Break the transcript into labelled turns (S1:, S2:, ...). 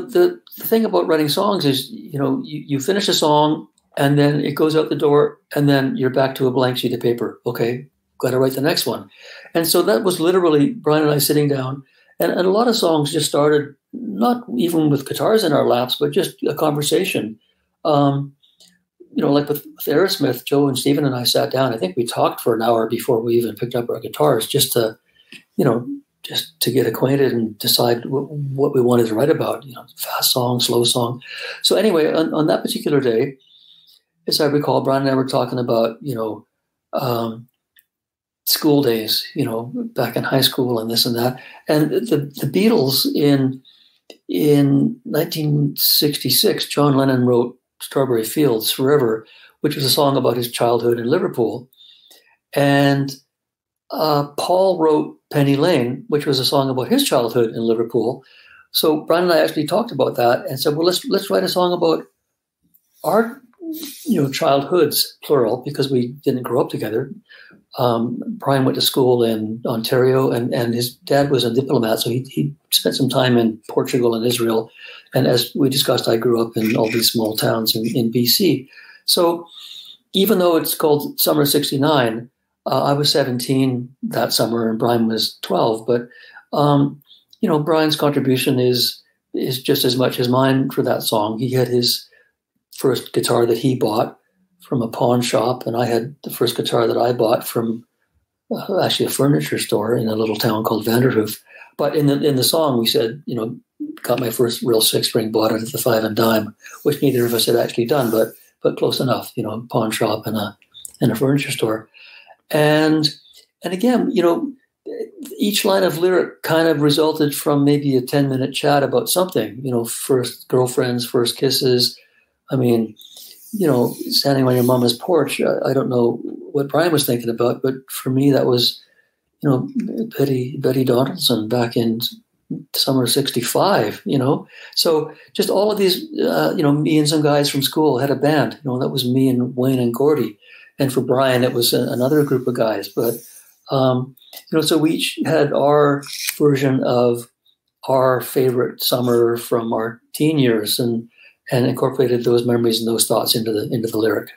S1: the thing about writing songs is, you finish a song and then it goes out the door and then you're back to a blank sheet of paper. Okay, got to write the next one. And so that was literally Bryan and I sitting down, and a lot of songs just started not even with guitars in our laps, but just a conversation. Like with Aerosmith, Joe and Stephen and I sat down. I think we talked for an hour before we even picked up our guitars, just to get acquainted and decide what we wanted to write about, fast song, slow song. So anyway, on that particular day, as I recall, Bryan and I were talking about, school days, back in high school and this and that. And the Beatles in 1966, John Lennon wrote Strawberry Fields Forever, which was a song about his childhood in Liverpool. And Paul wrote Penny Lane, which was a song about his childhood in Liverpool. So Bryan and I actually talked about that and said, well, let's write a song about our, childhoods, plural, because we didn't grow up together. Bryan went to school in Ontario, and his dad was a diplomat, so he spent some time in Portugal and Israel. And as we discussed, I grew up in all these small towns in BC. So even though it's called Summer '69, I was 17 that summer and Bryan was 12. But, Bryan's contribution is just as much as mine for that song. He had his first guitar that he bought from a pawn shop, and I had the first guitar that I bought from actually a furniture store in a little town called Vanderhoof. But in the song, we said, got my first real six-string, bought it at the Five and Dime, which neither of us had actually done, but close enough, pawn shop and a furniture store. And again, each line of lyric kind of resulted from maybe a 10-minute chat about something, first girlfriends, first kisses. I mean, standing on your mama's porch. I don't know what Bryan was thinking about, but for me, that was, Betty Donaldson back in summer '65, So just all of these, me and some guys from school had a band, that was me and Wayne and Gordy. And for Bryan, it was another group of guys. But, so we each had our version of our favorite summer from our teen years and incorporated those memories and those thoughts into the lyric.